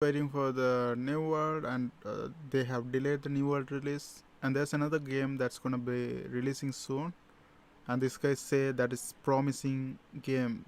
waiting for the new world, and they have delayed the new world release, and there's another game that's gonna be releasing soon, and this guy say that is promising game.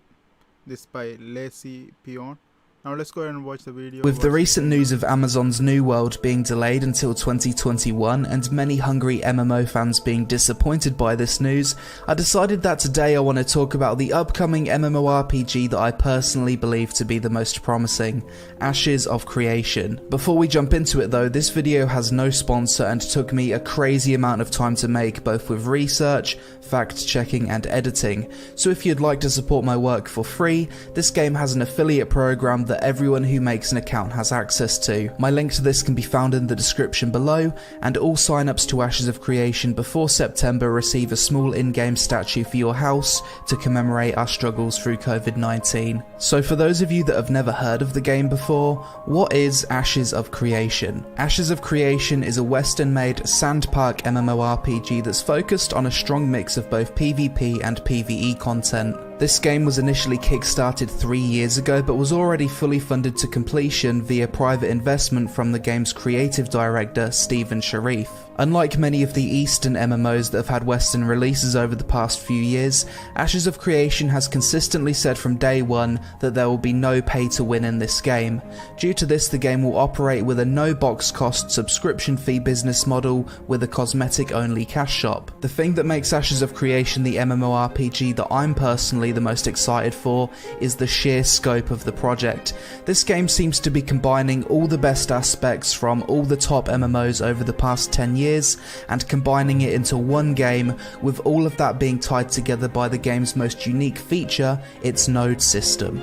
This by Lazy Peon. Now let's go ahead and watch the video. With the recent news of Amazon's New World being delayed until 2021 and many hungry MMO fans being disappointed by this news, I decided that today I want to talk about the upcoming MMORPG that I personally believe to be the most promising, Ashes of Creation. Before we jump into it though, this video has no sponsor and took me a crazy amount of time to make, both with research, fact checking and editing, so if you'd like to support my work for free, this game has an affiliate program that everyone who makes an account has access to. My link to this can be found in the description below, and all sign-ups to Ashes of Creation before September receive a small in-game statue for your house to commemorate our struggles through COVID-19. So for those of you that have never heard of the game before, what is Ashes of Creation? Ashes of Creation is a Western-made sandbox MMORPG that's focused on a strong mix of both PvP and PvE content. This game was initially kickstarted 3 years ago, but was already fully funded to completion via private investment from the game's creative director, Stephen Sharif. Unlike many of the Eastern MMOs that have had Western releases over the past few years, Ashes of Creation has consistently said from day one that there will be no pay to win in this game. Due to this, the game will operate with a no box cost subscription fee business model with a cosmetic only cash shop. The thing that makes Ashes of Creation the MMORPG that I'm personally the most excited for is the sheer scope of the project. This game seems to be combining all the best aspects from all the top MMOs over the past 10 years and combining it into one game, with all of that being tied together by the game's most unique feature, its node system.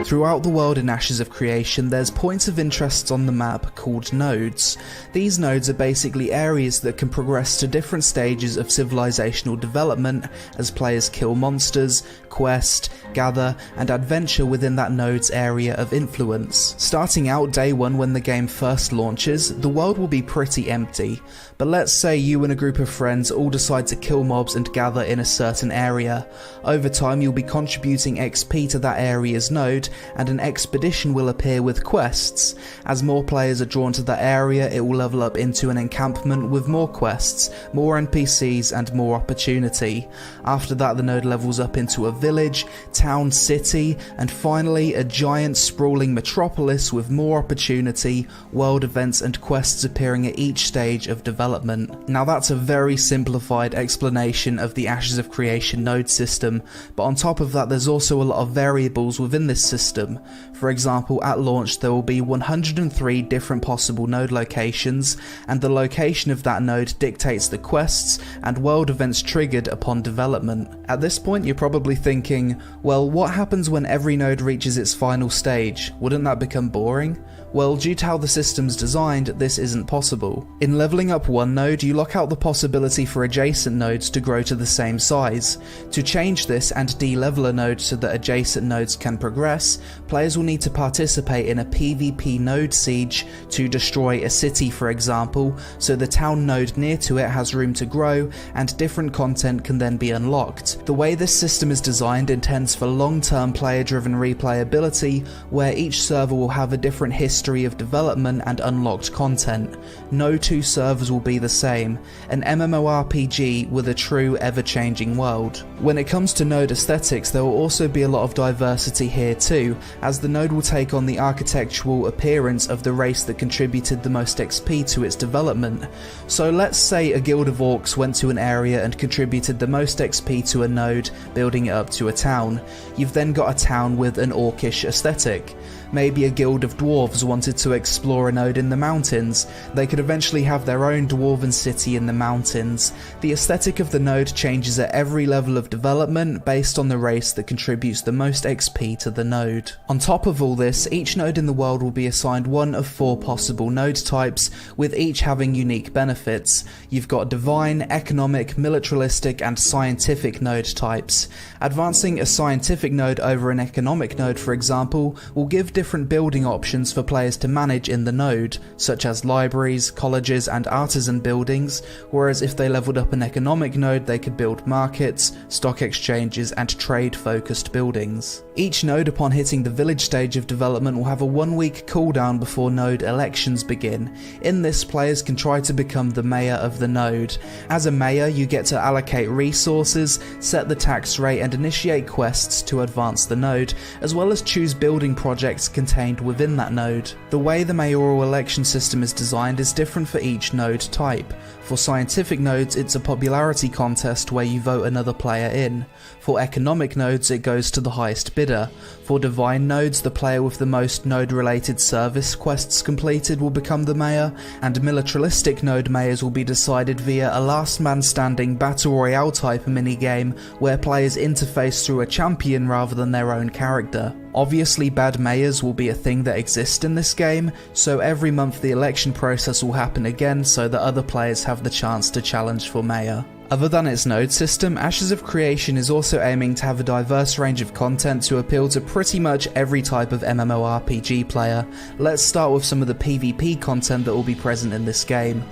Throughout the world in Ashes of Creation, there's points of interest on the map called nodes. These nodes are basically areas that can progress to different stages of civilizational development as players kill monsters, quest, gather, and adventure within that node's area of influence. Starting out day one when the game first launches, the world will be pretty empty, but let's say you and a group of friends all decide to kill mobs and gather in a certain area. Over time you'll be contributing XP to that area's node, and an expedition will appear with quests. As more players are drawn to that area, it will level up into an encampment with more quests, more NPCs and more opportunity. After that the node levels up into a village, town, city, and finally a giant sprawling metropolis with more opportunity, world events and quests appearing at each stage of development. Now that's a very simplified explanation of the Ashes of Creation node system, but on top of that there's also a lot of variables within this system. For example, at launch there will be 103 different possible node locations, and the location of that node dictates the quests and world events triggered upon development. At this point you're probably thinking, well, what happens when every node reaches its final stage? Wouldn't that become boring? Well, due to how the system's designed, this isn't possible. In leveling up one node, you lock out the possibility for adjacent nodes to grow to the same size. To change this and de-level a node so that adjacent nodes can progress, players will need to participate in a PvP node siege to destroy a city, for example, so the town node near to it has room to grow and different content can then be unlocked. The way this system is designed intends for long-term player-driven replayability, where each server will have a different history of development and unlocked content. No two servers will be the same, an MMORPG with a true ever-changing world. When it comes to node aesthetics, there will also be a lot of diversity here too, as the node will take on the architectural appearance of the race that contributed the most XP to its development. So let's say a guild of orcs went to an area and contributed the most XP to a node, building it up to a town. You've then got a town with an orcish aesthetic. Maybe a guild of dwarves wanted to explore a node in the mountains. They could eventually have their own dwarven city in the mountains. The aesthetic of the node changes at every level of development based on the race that contributes the most XP to the node. On top of all this, each node in the world will be assigned one of 4 possible node types, with each having unique benefits. You've got divine, economic, militaristic and scientific node types. Advancing a scientific node over an economic node, for example, will give different building options for players players to manage in the node, such as libraries, colleges, and artisan buildings, whereas if they leveled up an economic node they could build markets, stock exchanges, and trade-focused buildings. Each node upon hitting the village stage of development will have a 1-week cooldown before node elections begin. In this, players can try to become the mayor of the node. As a mayor, you get to allocate resources, set the tax rate, and initiate quests to advance the node, as well as choose building projects contained within that node. The way the mayoral election system is designed is different for each node type. For scientific nodes, it's a popularity contest where you vote another player in. For economic nodes, it goes to the highest bidder. For divine nodes, the player with the most node-related service quests completed will become the mayor, and militaristic node mayors will be decided via a last man standing battle royale type minigame where players interface through a champion rather than their own character. Obviously, bad mayors will be a thing that exists in this game, so every month the election process will happen again so that other players have the chance to challenge for mayor. Other than its node system, Ashes of Creation is also aiming to have a diverse range of content to appeal to pretty much every type of MMORPG player. Let's start with some of the PvP content that will be present in this game.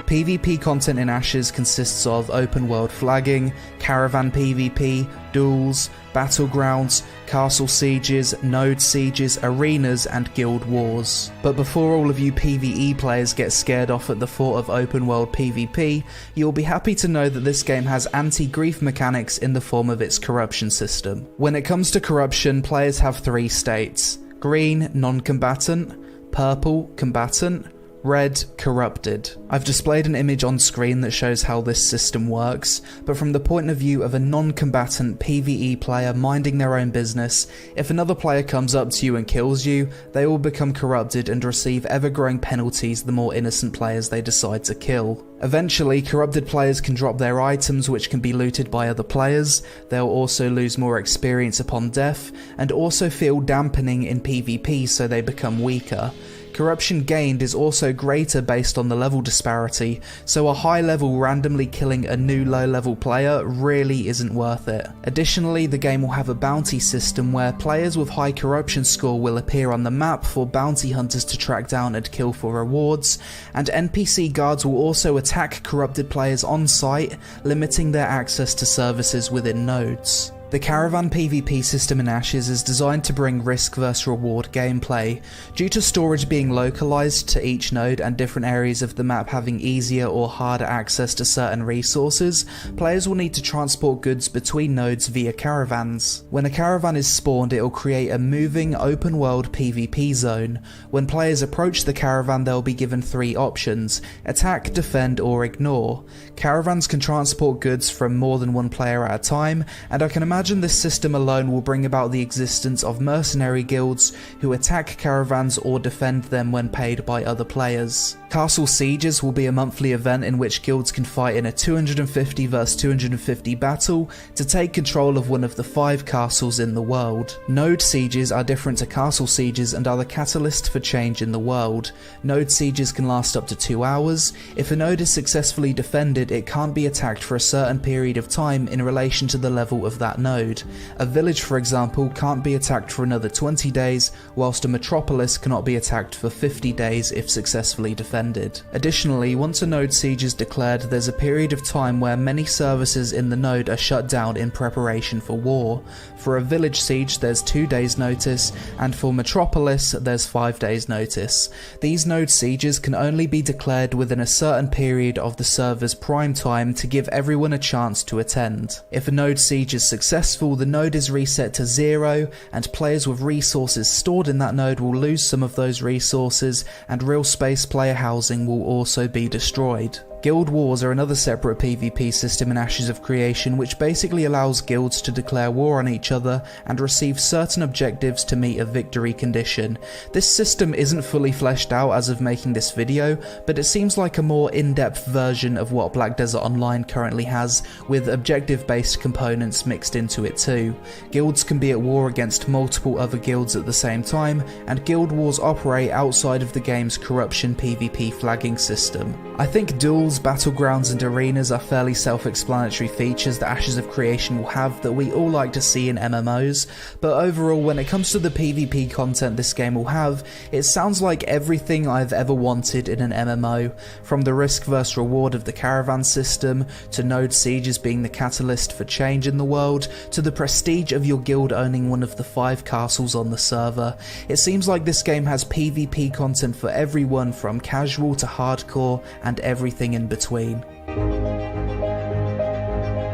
PvP content in Ashes consists of open world flagging, caravan PvP, duels, battlegrounds, castle sieges, node sieges, arenas, and guild wars. But before all of you PvE players get scared off at the thought of open world PvP, you'll be happy to know that this game has anti-grief mechanics in the form of its corruption system. When it comes to corruption, players have 3 states: green, non-combatant; purple, combatant; red, corrupted. I've displayed an image on screen that shows how this system works, but from the point of view of a non-combatant PvE player minding their own business, if another player comes up to you and kills you, they will become corrupted and receive ever-growing penalties the more innocent players they decide to kill. Eventually, corrupted players can drop their items which can be looted by other players, they'll also lose more experience upon death, and also feel dampening in PvP so they become weaker. Corruption gained is also greater based on the level disparity, so a high level randomly killing a new low level player really isn't worth it. Additionally, the game will have a bounty system where players with high corruption score will appear on the map for bounty hunters to track down and kill for rewards, and NPC guards will also attack corrupted players on site, limiting their access to services within nodes. The Caravan PvP system in Ashes is designed to bring risk vs reward gameplay. Due to storage being localized to each node and different areas of the map having easier or harder access to certain resources, players will need to transport goods between nodes via caravans. When a caravan is spawned, it will create a moving open world PvP zone. When players approach the caravan, they'll be given 3 options: attack, defend, or ignore. Caravans can transport goods from more than one player at a time, and I can imagine this system alone will bring about the existence of mercenary guilds who attack caravans or defend them when paid by other players. Castle Sieges will be a monthly event in which guilds can fight in a 250 vs 250 battle to take control of one of the 5 castles in the world. Node Sieges are different to Castle Sieges and are the catalyst for change in the world. Node Sieges can last up to 2 hours. If a node is successfully defended, it can't be attacked for a certain period of time in relation to the level of that node. A village, for example, can't be attacked for another 20 days, whilst a metropolis cannot be attacked for 50 days if successfully defended. Additionally, once a node siege is declared, there's a period of time where many services in the node are shut down in preparation for war. For a village siege, there's 2 days notice, and for metropolis, there's 5 days notice. These node sieges can only be declared within a certain period of the server's prime time to give everyone a chance to attend. If a node siege is successful, the node is reset to 0, and players with resources stored in that node will lose some of those resources, and real space player housing will also be destroyed. Guild Wars are another separate PvP system in Ashes of Creation which basically allows guilds to declare war on each other and receive certain objectives to meet a victory condition. This system isn't fully fleshed out as of making this video, but it seems like a more in-depth version of what Black Desert Online currently has, with objective-based components mixed into it too. Guilds can be at war against multiple other guilds at the same time, and Guild Wars operate outside of the game's corruption PvP flagging system. I think duels battles, battlegrounds and arenas are fairly self-explanatory features that Ashes of Creation will have that we all like to see in MMOs, but overall when it comes to the PvP content this game will have, it sounds like everything I've ever wanted in an MMO, from the risk versus reward of the caravan system, to node sieges being the catalyst for change in the world, to the prestige of your guild owning one of the 5 castles on the server. It seems like this game has PvP content for everyone from casual to hardcore and everything in between.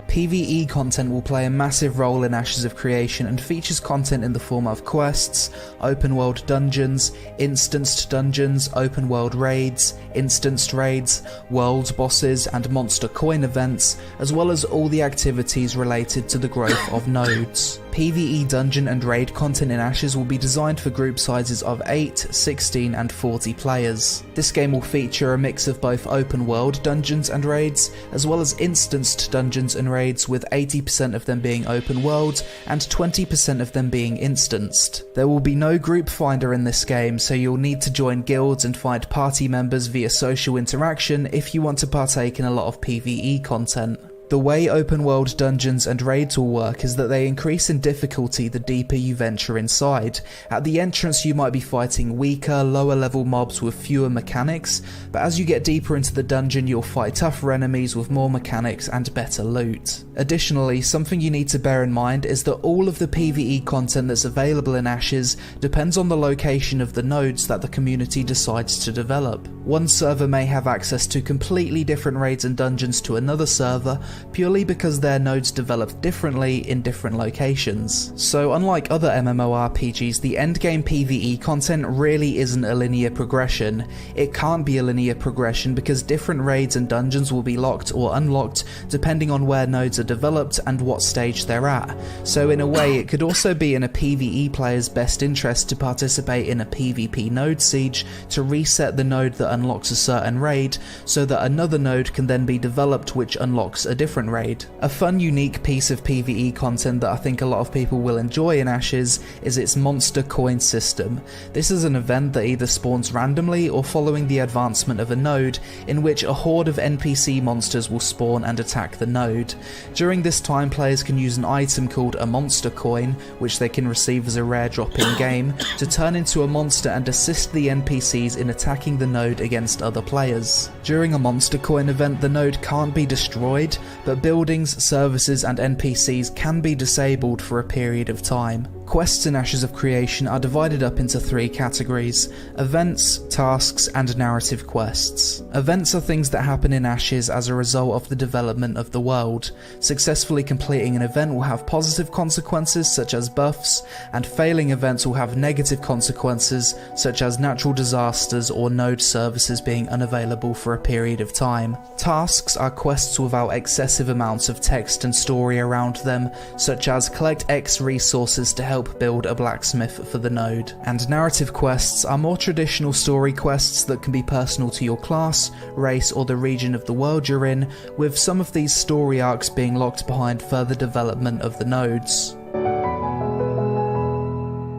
PvE content will play a massive role in Ashes of Creation and features content in the form of quests, open world dungeons, instanced dungeons, open world raids, instanced raids, world bosses and monster coin events, as well as all the activities related to the growth of nodes. PvE dungeon and raid content in Ashes will be designed for group sizes of 8, 16 and 40 players. This game will feature a mix of both open world dungeons and raids, as well as instanced dungeons and raids, with 80% of them being open world and 20% of them being instanced. There will be no group finder in this game, so you'll need to join guilds and find party members via social interaction if you want to partake in a lot of PvE content. The way open world dungeons and raids will work is that they increase in difficulty the deeper you venture inside. At the entrance you might be fighting weaker, lower level mobs with fewer mechanics, but as you get deeper into the dungeon you'll fight tougher enemies with more mechanics and better loot. Additionally, something you need to bear in mind is that all of the PvE content that's available in Ashes depends on the location of the nodes that the community decides to develop. One server may have access to completely different raids and dungeons to another server, purely because their nodes developed differently in different locations. So unlike other MMORPGs, the endgame PvE content really isn't a linear progression. It can't be a linear progression because different raids and dungeons will be locked or unlocked depending on where nodes are developed and what stage they're at. So in a way it could also be in a PvE player's best interest to participate in a PvP node siege to reset the node that unlocks a certain raid, so that another node can then be developed which unlocks a different raid. A fun, unique piece of PvE content that I think a lot of people will enjoy in Ashes is its monster coin system. This is an event that either spawns randomly or following the advancement of a node, in which a horde of NPC monsters will spawn and attack the node. During this time, players can use an item called a monster coin, which they can receive as a rare drop in game, to turn into a monster and assist the NPCs in attacking the node against other players. During a monster coin event, the node can't be destroyed, but buildings, services and NPCs can be disabled for a period of time. Quests in Ashes of Creation are divided up into 3 categories: events, tasks and narrative quests. Events are things that happen in Ashes as a result of the development of the world. Successfully completing an event will have positive consequences such as buffs, and failing events will have negative consequences such as natural disasters or node services being unavailable for a period of time. Tasks are quests without excessive amounts of text and story around them, such as collect X resources to help build a blacksmith for the node. And narrative quests are more traditional story quests that can be personal to your class, race or the region of the world you're in, with some of these story arcs being locked behind further development of the nodes.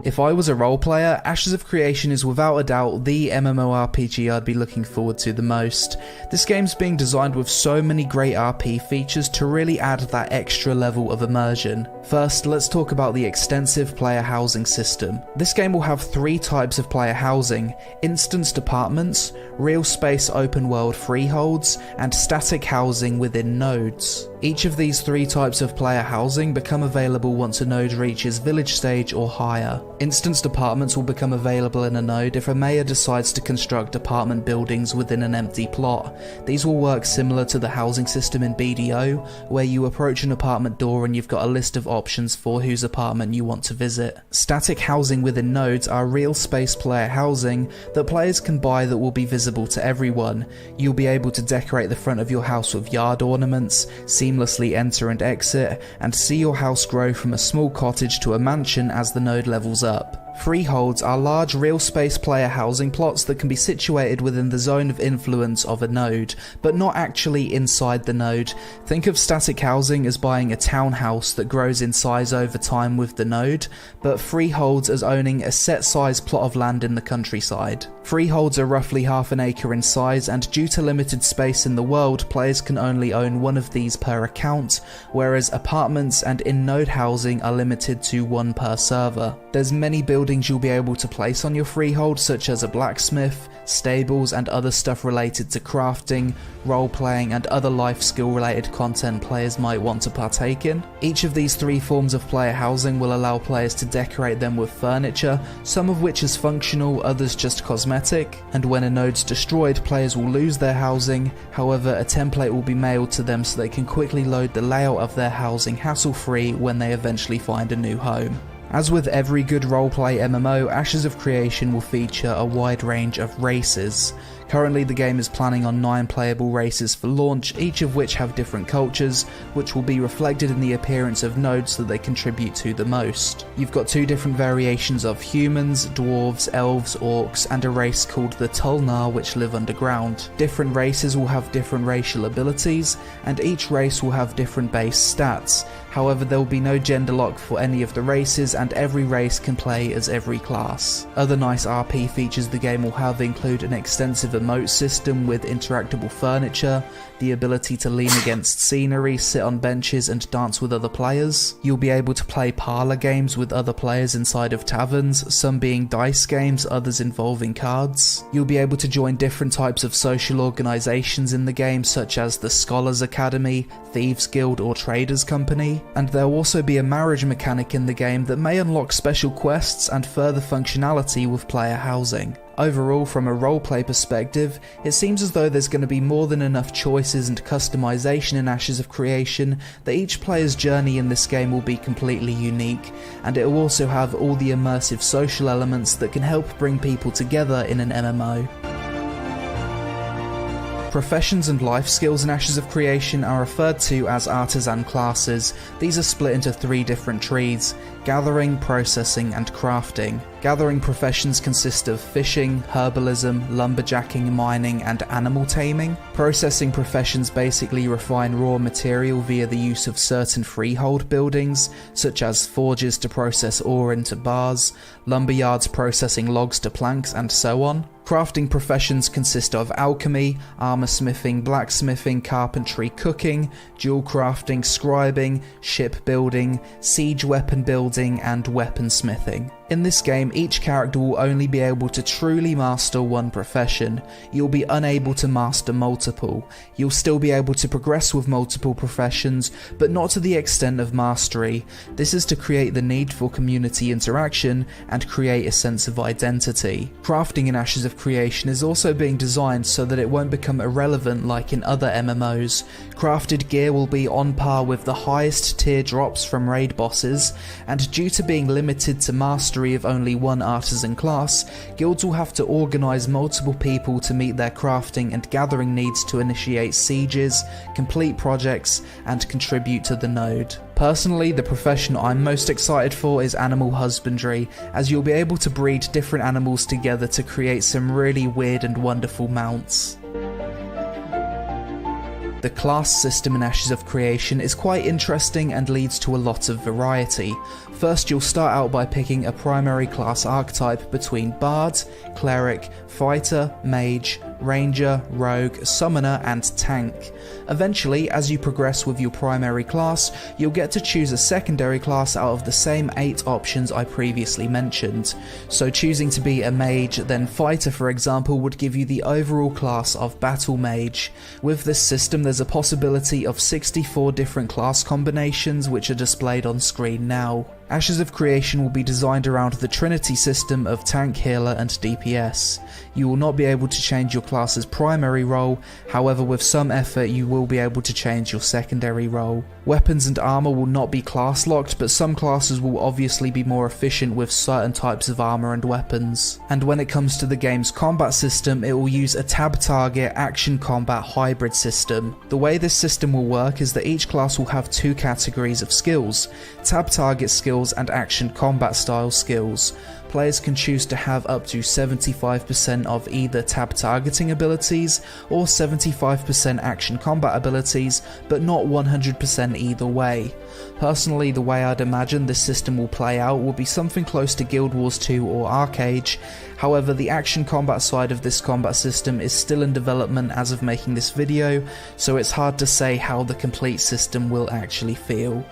If I was a role player, Ashes of Creation is without a doubt the MMORPG I'd be looking forward to the most. This game's being designed with so many great RP features to really add that extra level of immersion. First, let's talk about the extensive player housing system. This game will have 3 types of player housing: instanced apartments, real space open world freeholds, and static housing within nodes. Each of these 3 types of player housing become available once a node reaches village stage or higher. Instanced apartments will become available in a node if a mayor decides to construct apartment buildings within an empty plot. These will work similar to the housing system in BDO, where you approach an apartment door and you've got a list of options for whose apartment you want to visit. Static housing within nodes are real space player housing that players can buy that will be visible to everyone. You'll be able to decorate the front of your house with yard ornaments, seamlessly enter and exit, and see your house grow from a small cottage to a mansion as the node levels up. Freeholds are large real space player housing plots that can be situated within the zone of influence of a node, but not actually inside the node. Think of static housing as buying a townhouse that grows in size over time with the node, but freeholds as owning a set size plot of land in the countryside. Freeholds are roughly half an acre in size, and due to limited space in the world, players can only own one of these per account, whereas apartments and in-node housing are limited to one per server. There's many buildings you'll be able to place on your freehold, such as a blacksmith, stables, and other stuff related to crafting, role-playing, and other life skill-related content players might want to partake in. Each of these three forms of player housing will allow players to decorate them with furniture, some of which is functional, others just cosmetic, and when a node's destroyed, players will lose their housing. However, a template will be mailed to them so they can quickly load the layout of their housing hassle-free when they eventually find a new home. As with every good roleplay MMO, Ashes of Creation will feature a wide range of races. Currently the game is planning on 9 playable races for launch, each of which have different cultures, which will be reflected in the appearance of nodes that they contribute to the most. You've got 2 different variations of humans, dwarves, elves, orcs, and a race called the Tulnar which live underground. Different races will have different racial abilities, and each race will have different base stats. However, there will be no gender lock for any of the races, and every race can play as every class. Other nice RP features the game will have include an extensive emote system with interactable furniture, the ability to lean against scenery, sit on benches, and dance with other players. You'll be able to play parlour games with other players inside of taverns, some being dice games, others involving cards. You'll be able to join different types of social organisations in the game, such as the Scholars Academy, Thieves Guild, or Traders Company. And there will also be a marriage mechanic in the game that may unlock special quests and further functionality with player housing. Overall, from a roleplay perspective, it seems as though there's going to be more than enough choices and customization in Ashes of Creation that each player's journey in this game will be completely unique, and it will also have all the immersive social elements that can help bring people together in an MMO. Professions and life skills in Ashes of Creation are referred to as artisan classes. These are split into 3 different trees: gathering, processing, and crafting. Gathering professions consist of fishing, herbalism, lumberjacking, mining, and animal taming. Processing professions basically refine raw material via the use of certain freehold buildings, such as forges to process ore into bars, lumberyards processing logs to planks, and so on. Crafting professions consist of alchemy, armor smithing, blacksmithing, carpentry, cooking, jewel crafting, scribing, shipbuilding, siege weapon building, and weaponsmithing. In this game, each character will only be able to truly master one profession. You'll be unable to master multiple. You'll still be able to progress with multiple professions, but not to the extent of mastery. This is to create the need for community interaction and create a sense of identity. Crafting in Ashes of Creation is also being designed so that it won't become irrelevant like in other MMOs. Crafted gear will be on par with the highest tier drops from raid bosses, and due to being limited to mastery of only one artisan class, guilds will have to organise multiple people to meet their crafting and gathering needs to initiate sieges, complete projects, and contribute to the node. Personally, the profession I'm most excited for is animal husbandry, as you'll be able to breed different animals together to create some really weird and wonderful mounts. The class system in Ashes of Creation is quite interesting and leads to a lot of variety. First, you'll start out by picking a primary class archetype between Bard, Cleric, Fighter, Mage, Ranger, Rogue, Summoner, and Tank. Eventually, as you progress with your primary class, you'll get to choose a secondary class out of the same 8 options I previously mentioned. So choosing to be a Mage, then Fighter for example, would give you the overall class of Battle Mage. With this system, there's a possibility of 64 different class combinations which are displayed on screen now. Ashes of Creation will be designed around the Trinity system of Tank, Healer, and DPS. You will not be able to change your class's primary role, however with some effort you will be able to change your secondary role. Weapons and armor will not be class locked, but some classes will obviously be more efficient with certain types of armor and weapons. And when it comes to the game's combat system, it will use a tab target action combat hybrid system. The way this system will work is that each class will have 2 categories of skills: tab target skills and action combat style skills. players can choose to have up to 75% of either tab targeting abilities or 75% action combat abilities, but not 100% either way. Personally, the way I'd imagine this system will play out will be something close to Guild Wars 2 or Arcade. However, the action combat side of this combat system is still in development as of making this video, so it's hard to say how the complete system will actually feel.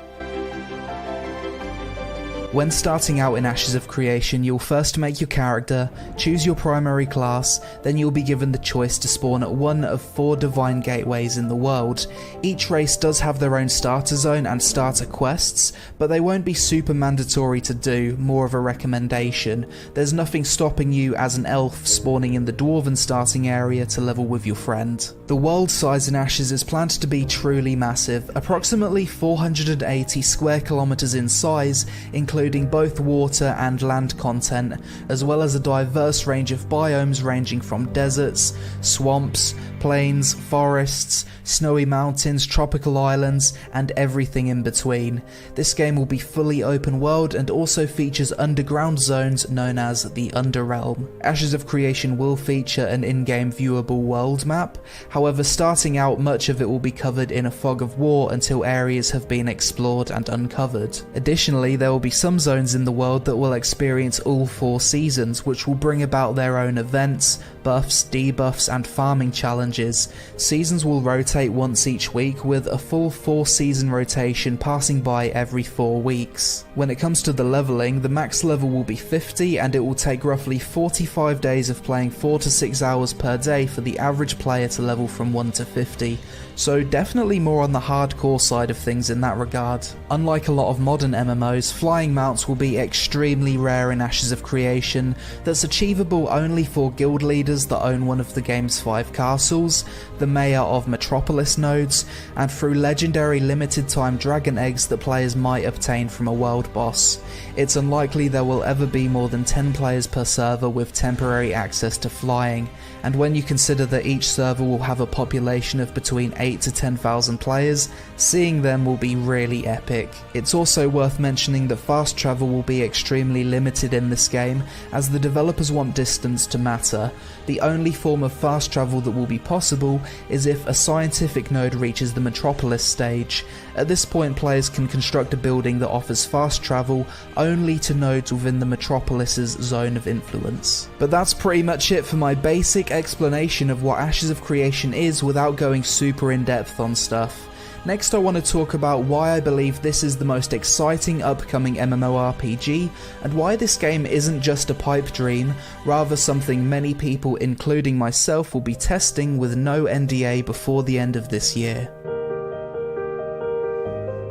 When starting out in Ashes of Creation, you'll first make your character, choose your primary class, then you'll be given the choice to spawn at one of 4 divine gateways in the world. Each race does have their own starter zone and starter quests, but they won't be super mandatory to do, more of a recommendation. There's nothing stopping you as an elf spawning in the dwarven starting area to level with your friend. The world size in Ashes is planned to be truly massive, approximately 480 square kilometers in size, including both water and land content, as well as a diverse range of biomes ranging from deserts, swamps, plains, forests, snowy mountains, tropical islands, and everything in between. This game will be fully open world and also features underground zones known as the Underrealm. Ashes of Creation will feature an in-game viewable world map, however starting out much of it will be covered in a fog of war until areas have been explored and uncovered. Additionally, there will be some zones in the world that will experience all 4 seasons, which will bring about their own events, buffs, debuffs, and farming challenges. Seasons will rotate once each week, with a full 4-season rotation passing by every 4 weeks. When it comes to the leveling, the max level will be 50, and it will take roughly 45 days of playing 4 to 6 hours per day for the average player to level from 1 to 50. So definitely more on the hardcore side of things in that regard. Unlike a lot of modern MMOs, flying mounts will be extremely rare in Ashes of Creation. That's achievable only for guild leaders that own one of the game's 5 castles, the mayor of Metropolis nodes, and through legendary limited time dragon eggs that players might obtain from a world boss. It's unlikely there will ever be more than 10 players per server with temporary access to flying, and when you consider that each server will have a population of between 8 to 10,000 players, seeing them will be really epic. It's also worth mentioning that fast travel will be extremely limited in this game, as the developers want distance to matter. The only form of fast travel that will be possible is if a scientific node reaches the Metropolis stage. At this point, players can construct a building that offers fast travel only to nodes within the Metropolis's zone of influence. But that's pretty much it for my basic explanation of what Ashes of Creation is without going super in depth on stuff. Next, I want to talk about why I believe this is the most exciting upcoming MMORPG, and why this game isn't just a pipe dream, rather something many people, including myself, will be testing with no NDA before the end of this year.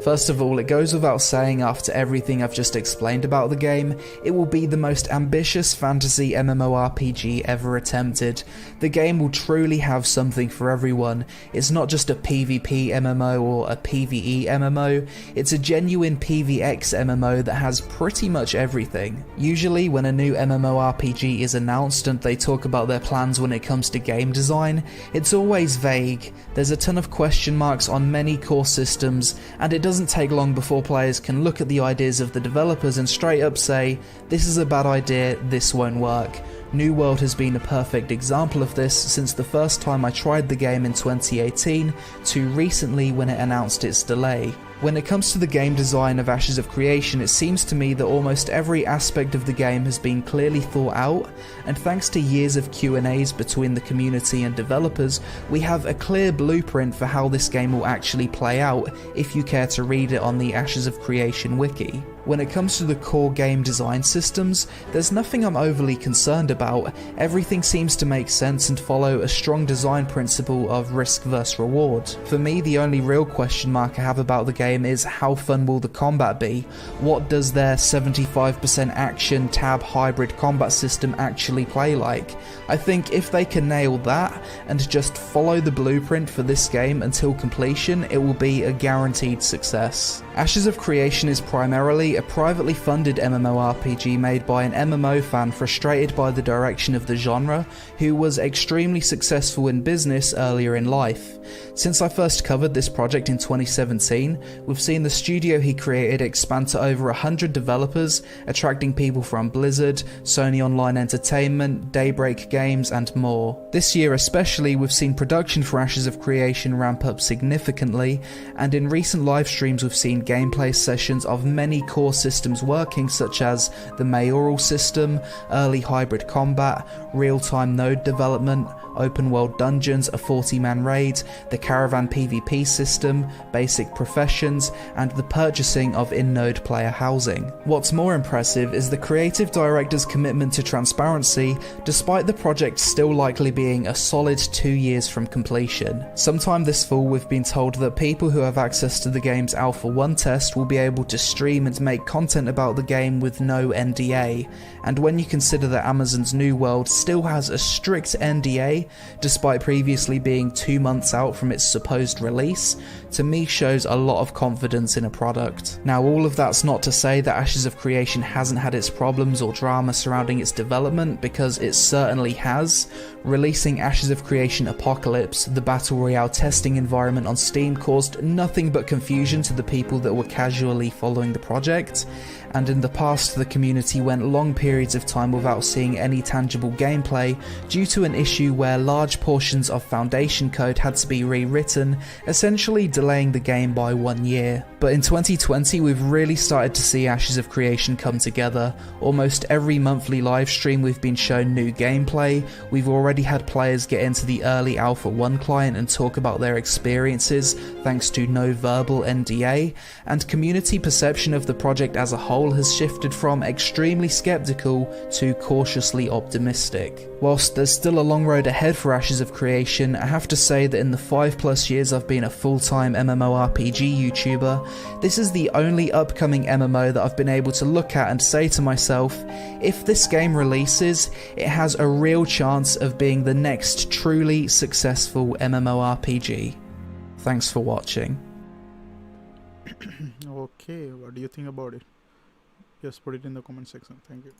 First of all, it goes without saying, after everything I've just explained about the game, it will be the most ambitious fantasy MMORPG ever attempted. The game will truly have something for everyone. It's not just a PvP MMO or a PvE MMO, it's a genuine PvX MMO that has pretty much everything. Usually when a new MMORPG is announced and they talk about their plans when it comes to game design, it's always vague. There's a ton of question marks on many core systems, and it doesn't take long before players can look at the ideas of the developers and straight up say, this is a bad idea, this won't work. New World has been a perfect example of this since the first time I tried the game in 2018 to recently when it announced its delay. When it comes to the game design of Ashes of Creation, it seems to me that almost every aspect of the game has been clearly thought out, and thanks to years of Q&As between the community and developers, we have a clear blueprint for how this game will actually play out if you care to read it on the Ashes of Creation wiki. When it comes to the core game design systems, there's nothing I'm overly concerned about. Everything seems to make sense and follow a strong design principle of risk versus reward. For me, the only real question mark I have about the game is how fun will the combat be? What does their 75% action tab hybrid combat system actually play like? I think if they can nail that and just follow the blueprint for this game until completion, it will be a guaranteed success. Ashes of Creation is primarily a privately funded MMORPG made by an MMO fan frustrated by the direction of the genre, who was extremely successful in business earlier in life. Since I first covered this project in 2017, we've seen the studio he created expand to over 100 developers, attracting people from Blizzard, Sony Online Entertainment, Daybreak Games and more. This year especially, we've seen production for Ashes of Creation ramp up significantly, and in recent live streams we've seen gameplay sessions of many core systems working, such as the mayoral system, early hybrid combat, real-time node development, open world dungeons, a 40-man raid, the caravan PvP system, basic professions, and the purchasing of in-node player housing. What's more impressive is the creative director's commitment to transparency, despite the project still likely being a solid 2 years from completion. Sometime this fall we've been told that people who have access to the game's Alpha 1 test will be able to stream and make content about the game with no NDA, and when you consider that Amazon's New World still has a strict NDA, despite previously being 2 months out from its supposed release, to me shows a lot of confidence in a product. Now, all of that's not to say that Ashes of Creation hasn't had its problems or drama surrounding its development, because it certainly has. Releasing Ashes of Creation Apocalypse, the Battle Royale testing environment on Steam, caused nothing but confusion to the people that were casually following the project, and in the past the community went long periods of time without seeing any tangible gameplay due to an issue where large portions of foundation code had to be rewritten, essentially delaying the game by 1 year. But in 2020 we've really started to see Ashes of Creation come together. Almost every monthly live stream we've been shown new gameplay, we've already had players get into the early Alpha 1 client and talk about their experiences thanks to no verbal NDA, and community perception of the project as a whole has shifted from extremely skeptical to cautiously optimistic. Whilst there's still a long road ahead for Ashes of Creation, I have to say that in the 5+ years I've been a full-time MMORPG YouTuber, this is the only upcoming MMO that I've been able to look at and say to myself, if this game releases, it has a real chance of being the next truly successful MMORPG. Thanks for watching. Okay, what do you think about it? Just put it in the comment section. Thank you.